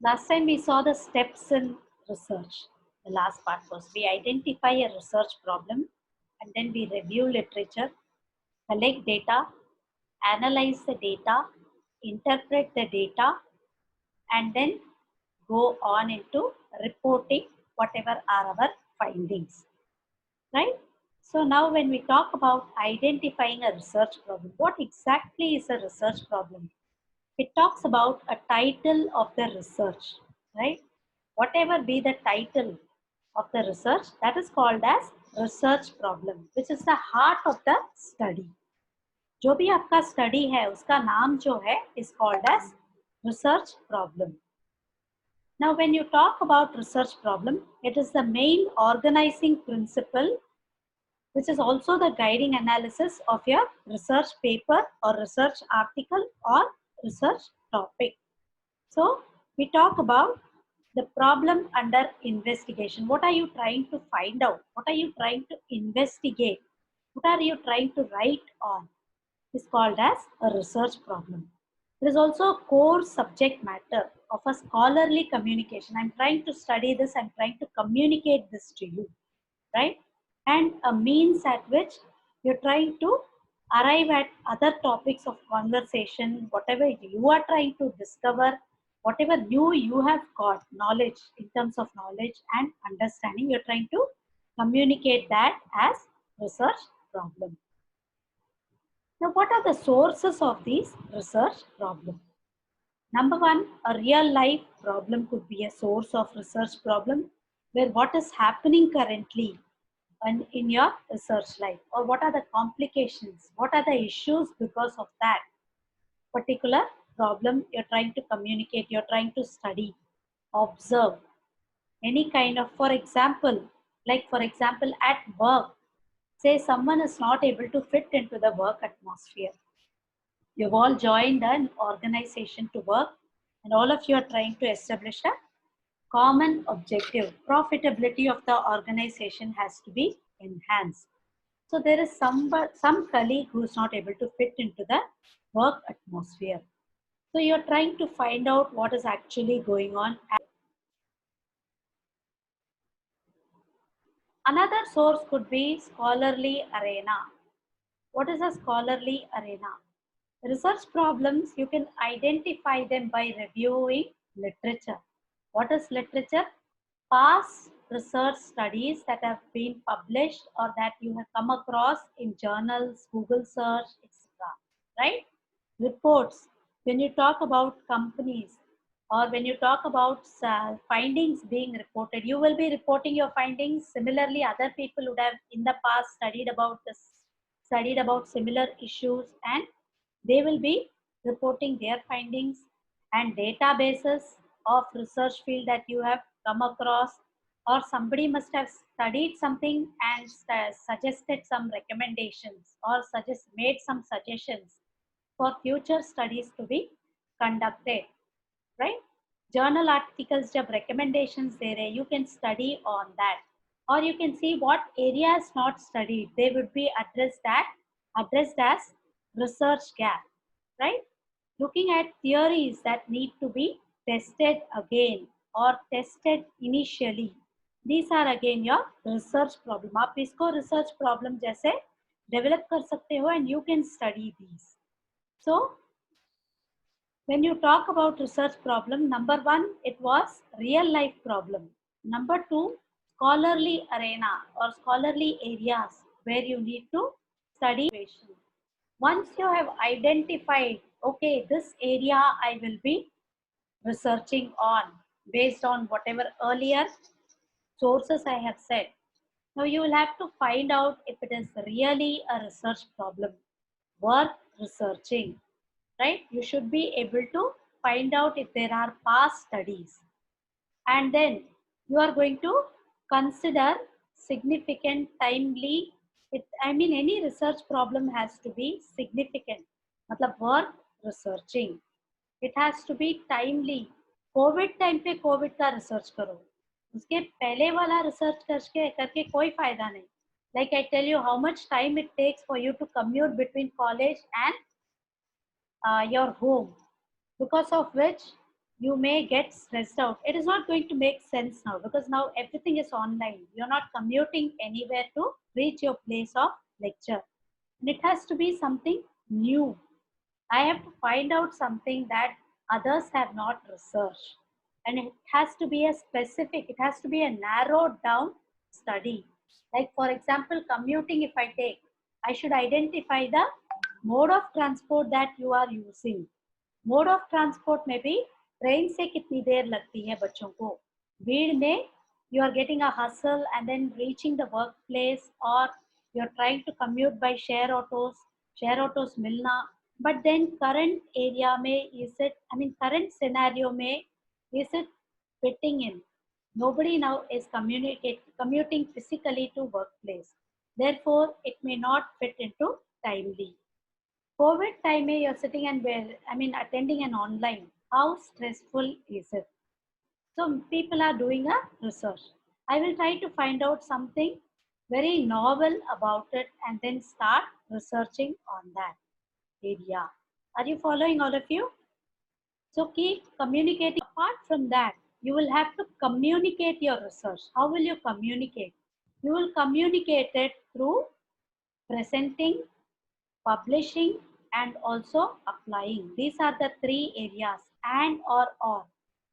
Last time we saw the steps in research. The last part was we identify a research problem and then we review literature, collect data, analyze the data, interpret the data, and then go on into reporting whatever are our findings. Right? So now when we talk about identifying a research problem, what exactly is a research problem? It talks about a title of the research, right? Whatever be the title of the research, that is called as research problem, which is the heart of the study. जो भी आपका study है, उसका नाम जो है is called as research problem. Now, when you talk about research problem, it is the main organizing principle, which is also the guiding analysis of your research paper or research article or research topic. So we talk about the problem under investigation. What are you trying to find out? What are you trying to investigate? What are you trying to write on? Is called as a research problem. There is also a core subject matter of a scholarly communication. I'm trying to study this, I'm trying to communicate this to you, right? And a means at which you're trying to arrive at other topics of conversation, whatever you are trying to discover, whatever new you have got knowledge in terms of knowledge and understanding, you're trying to communicate that as research problem. Now, what are the sources of these research problems? Number one, a real life problem could be a source of research problem, where what is happening currently and in your research life, or what are the complications, what are the issues because of that particular problem you're trying to communicate, you're trying to study, observe. Any kind of, for example, at work, say someone is not able to fit into the work atmosphere. You've all joined an organization to work, and all of you are trying to establish a common objective. Profitability of the organization has to be enhanced. So there is some colleague who is not able to fit into the work atmosphere. So you're trying to find out what is actually going on. Another source could be scholarly arena. What is a scholarly arena? Research problems, you can identify them by reviewing literature. What is literature? Past research studies that have been published or that you have come across in journals, Google search, etc. Right? Reports. When you talk about companies or when you talk about findings being reported, you will be reporting your findings. Similarly, other people would have in the past studied about similar issues, and they will be reporting their findings, and databases of research field that you have come across, or somebody must have studied something and suggested some recommendations or made some suggestions for future studies to be conducted, right? Journal articles jab recommendations there, you can study on that, or you can see what areas not studied, they would be addressed as research gap, right? Looking at theories that need to be tested again or tested initially, these are again your research problem. आप इसको research problem जैसे develop कर सकते हो and you can study these. So when you talk about research problem, number one, it was real life problem. Number two, scholarly arena or scholarly areas where you need to study. Once you have identified, okay, this area I will be researching on based on whatever earlier sources I have said. Now you will have to find out if it is really a research problem worth researching, right? You should be able to find out if there are past studies, and then you are going to consider significant, timely. Any research problem has to be significant, matlab worth researching. It has to be timely. Covid time पे Covid का research करो, उसके पहले वाला research करके कोई फायदा नहीं. Like I tell you how much time it takes for you to commute between college and your home, because of which you may get stressed out. It is not going to make sense now because now everything is online. You're not commuting anywhere to reach your place of lecture. And it has to be something new. I have to find out something that others have not researched. And it has to be a specific, it has to be a narrowed down study. Like, for example, commuting, if I take, I should identify the mode of transport that you are using. Mode of transport में भी train से कितनी देर लगती है बच्चों को, भीड़ में you are getting a hustle and then reaching the work place, और you are trying to commute by share autos मिलना. बट देन करंट एरिया में is it, I mean current scenario में is it fitting in? Nobody now is commuting physically to workplace. Therefore, it may not fit into timely. COVID time में you're sitting and attending an online. How stressful is it? So people are doing a research. I will try to find out something very novel about it and then start researching on that area. Are you following, all of you? So keep communicating. Apart from that, you will have to communicate your research. How will you communicate? You will communicate it through presenting, publishing, and also applying. These are the three areas, and or.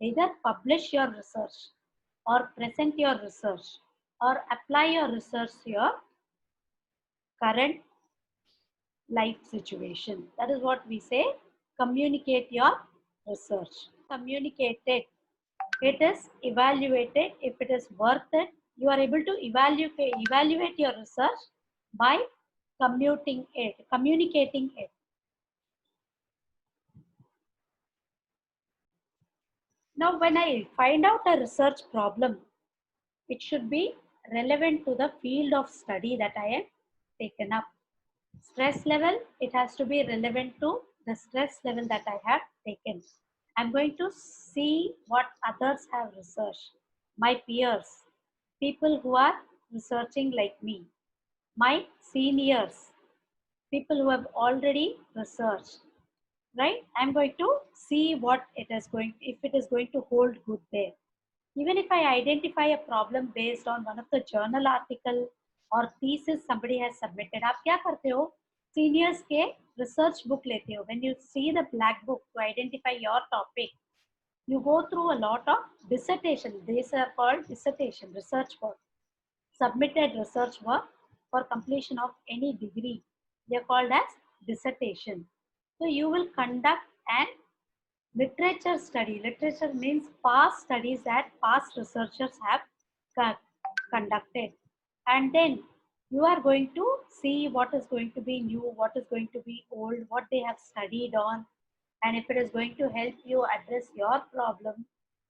Either publish your research or present your research or apply your research to your current life situation. That is what we say, communicate your research. Communicate it. It is evaluated. If it is worth it, you are able to evaluate your research by communicating it. Now, when I find out a research problem, it should be relevant to the field of study that I have taken up. Stress level, it has to be relevant to the stress level that I have taken. I'm going to see what others have researched. My peers, people who are researching like me, my seniors, people who have already researched, right? I'm going to see what it is going, if it is going to hold good there. Even if I identify a problem based on one of the journal article or thesis somebody has submitted, आप क्या करते हो? Seniors के research book लेते हो. When you see the black book to identify your topic, you go through a lot of dissertation. These are called dissertation, research work, submitted research work for completion of any degree. They are called as dissertation. So you will conduct an literature study. Literature means past studies that past researchers have conducted. And then you are going to see what is going to be new, what is going to be old, what they have studied on, and if it is going to help you address your problem,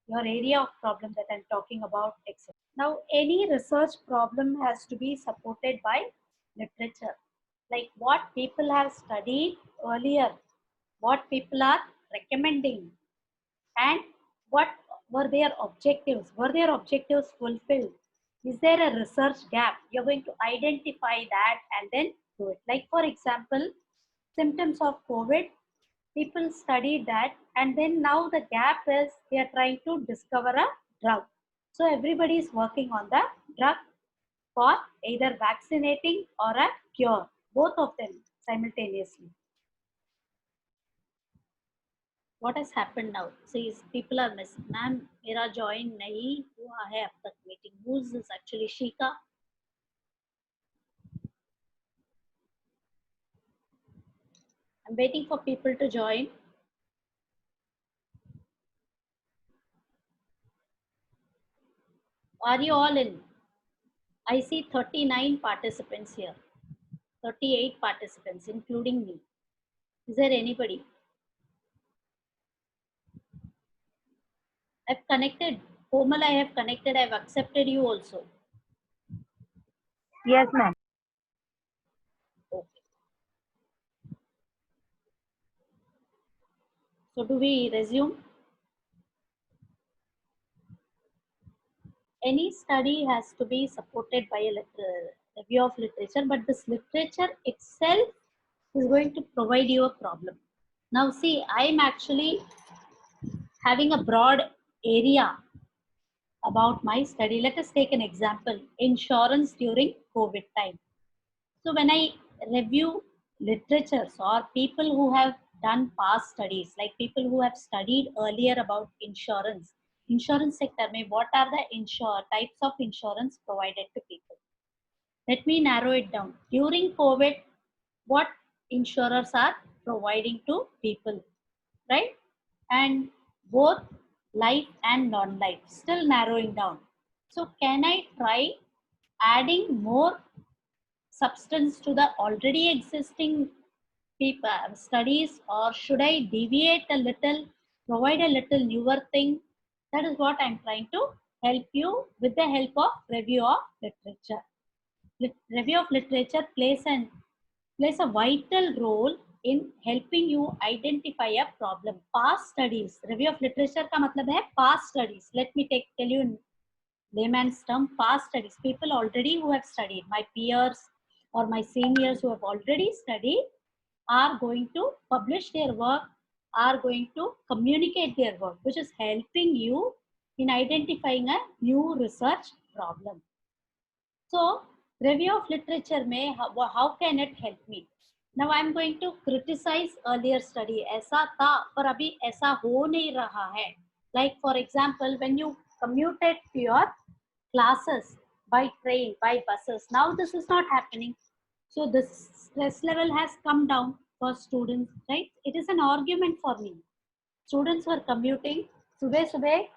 your area of problem that I'm talking about, etc. Now, any research problem has to be supported by literature, like what people have studied earlier, what people are recommending, and what were their objectives. Were their objectives fulfilled? Is there a research gap? You're going to identify that and then do it. Like, for example, symptoms of COVID, people studied that, and then now the gap is they are trying to discover a drug. So everybody is working on the drug for either vaccinating or a cure, both of them simultaneously. What has happened now? See, people are missing. Ma'am, मेरा join नहीं हुआ है अब तक meeting. Who's this actually? Shika? I'm waiting for people to join. Are you all in? I see 39 participants here. 38 participants, including me. Is there anybody? I've connected. Komal, I have connected. I've accepted you also. Yes, ma'am. Okay. So do we resume? any study has to be supported by a review of literature, but this literature itself is going to provide you a problem. Now see, I'm actually having a broad area about my study. Let us take an example, insurance during COVID time. So when I review literatures or people who have done past studies, like people who have studied earlier about insurance sector, may what are the types of insurance provided to people? Let me narrow it down. During COVID, what insurers are providing to people, right? And both life and non-life, still narrowing down. So can I try adding more substance to the already existing people, studies, or should I deviate a little, provide a little newer thing? That is what I'm trying to help you with the help of review of literature. Review of literature plays a vital role in helping you identify a problem. Past studies, review of literature का मतलब है past studies. Let me tell you in layman's term, past studies. People already who have studied, my peers or my seniors who have already studied, are going to publish their work, are going to communicate their work, which is helping you in identifying a new research problem. So, review of literature may how can it help me? Now I am going to criticize earlier study. ऐसा था पर अभी ऐसा हो नहीं रहा है. Like for example, when you commuted to your classes by train, by buses, now this is not happening. So this stress level has come down for students, right? It is an argument for me. Students were commuting सुबह सुबह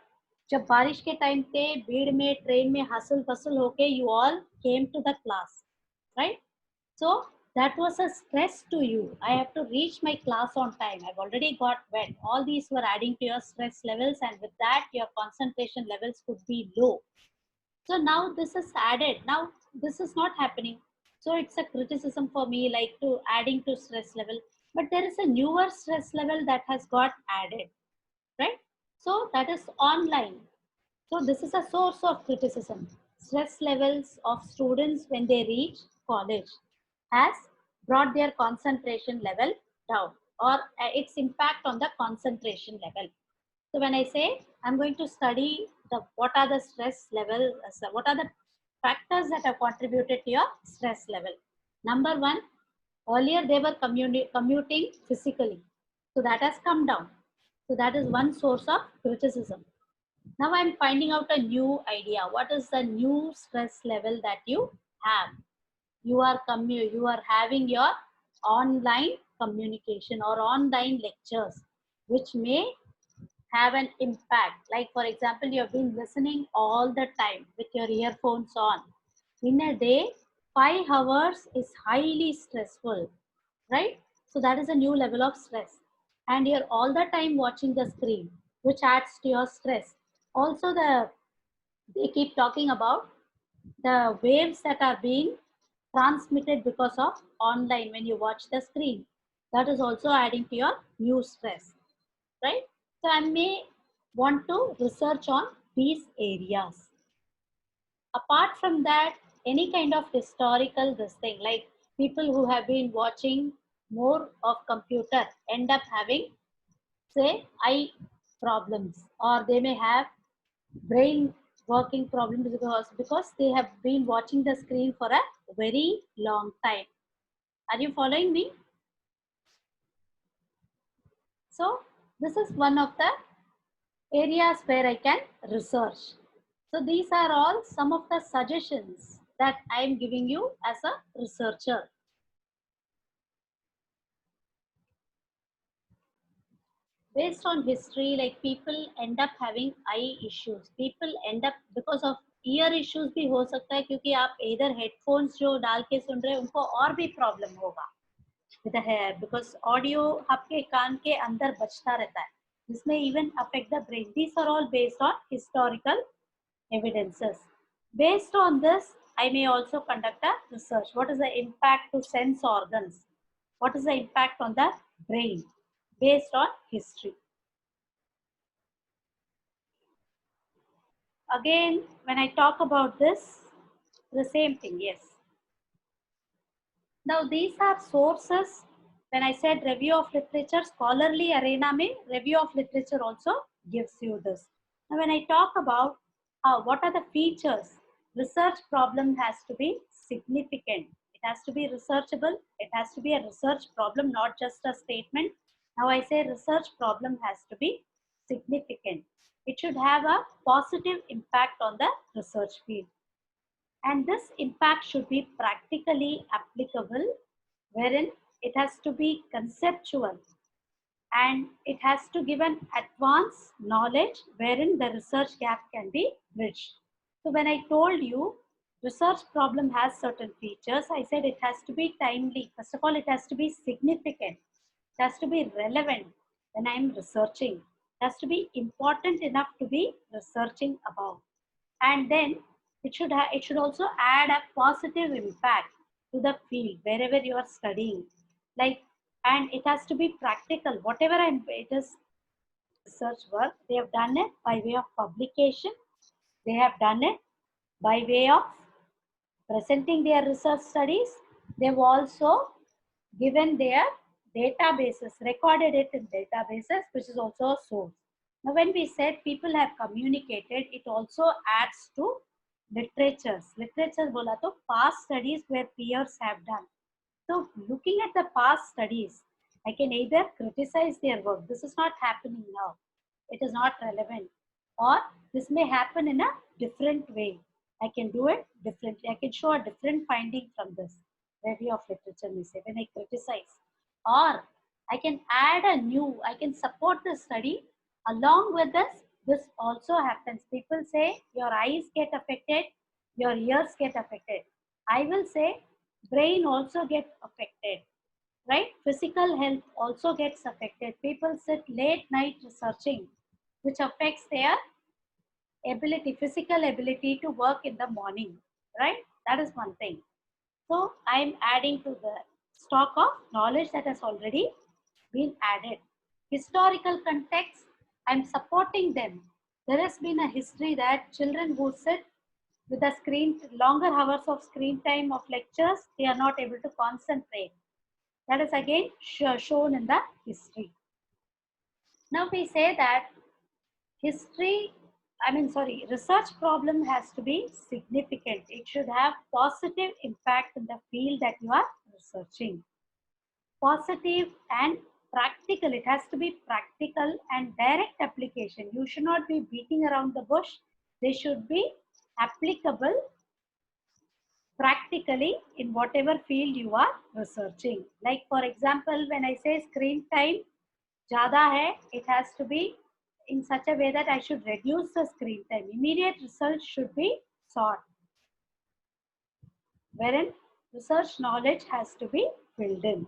जब बारिश के time पे भीड़ में train में hustle फसल होके you all came to the class, right? So that was a stress to you. I have to reach my class on time. I've already got wet. All these were adding to your stress levels, and with that your concentration levels could be low. So now this is added. Now this is not happening. So it's a criticism for me, like to adding to stress level. But there is a newer stress level that has got added, right? So that is online. So this is a source of criticism. Stress levels of students when they reach college has brought their concentration level down, or its impact on the concentration level. So when I say I'm going to study what are the stress level, what are the factors that have contributed to your stress level. Number one, earlier they were commuting physically. So that has come down. So that is one source of criticism. Now I'm finding out a new idea. What is the new stress level that you have? You are having your online communication or online lectures, which may have an impact. Like for example, you have been listening all the time with your earphones on. In a day, 5 hours is highly stressful, right? So that is a new level of stress. And you're all the time watching the screen, which adds to your stress. Also, they keep talking about the waves that are being transmitted because of online when you watch the screen. That is also adding to your new stress, right? So I may want to research on these areas. Apart from that, any kind of historical this thing, like people who have been watching more of computer end up having, say, eye problems, or they may have brain working problems because they have been watching the screen for a very long time. Are you following me? So this is one of the areas where I can research. So these are all some of the suggestions that I am giving you as a researcher. Based on history, like people end up having eye issues. People end up because of ear issues भी हो सकता है, क्योंकि आप either headphones जो डाल के सुन रहे हैं उनको और भी problem होगा with the hair, because audio आपके कान के अंदर बजता रहता है. This may even affect the brain. These are all based on historical evidences. Based on this, I may also conduct a research. What is the impact to sense organs? What is the impact on the brain based on history? again, when I talk about this, the same thing, yes. Now these are sources. When I said review of literature, scholarly arena mein review of literature also gives you this. Now when I talk about what are the features, research problem has to be significant. It has to be researchable. It has to be a research problem, not just a statement. Now I say research problem has to be significant. It should have a positive impact on the research field. And this impact should be practically applicable, wherein it has to be conceptual and it has to give an advanced knowledge wherein the research gap can be bridged. So when I told you research problem has certain features, I said it has to be timely. First of all, it has to be significant. It has to be relevant when I am researching. It has to be important enough to be researching about. And then it should also add a positive impact to the field wherever you are studying. Like, and it has to be practical. Whatever it is research work, they have done it by way of publication. They have done it by way of presenting their research studies. They've also given their databases, recorded it in databases, which is also a source. Now, when we said people have communicated, it also adds to literatures. Literature bola to past studies where peers have done. So, looking at the past studies, I can either criticize their work. This is not happening now. It is not relevant. Or this may happen in a different way. I can do it differently. I can show a different finding from this review of literature, may say, when I criticize. Or I can add a new, I can support the study. Along with this also happens. People say your eyes get affected, your ears get affected. I will say brain also gets affected, right? Physical health also gets affected. People sit late night researching, which affects their ability, physical ability to work in the morning, right? That is one thing. So I'm adding to the stock of knowledge that has already been added. Historical context, I'm supporting them. There has been a history that children who sit with the longer hours of screen time of lectures, they are not able to concentrate. That is again shown in the history. Now we say that research problem has to be significant. It should have positive impact in the field that you are researching. Positive and practical. It has to be practical and direct application. You should not be beating around the bush. They should be applicable practically in whatever field you are researching. Like for example, when I say screen time ज़्यादा hai, it has to be in such a way that I should reduce the screen time. Immediate results should be sought, wherein research knowledge has to be filled in.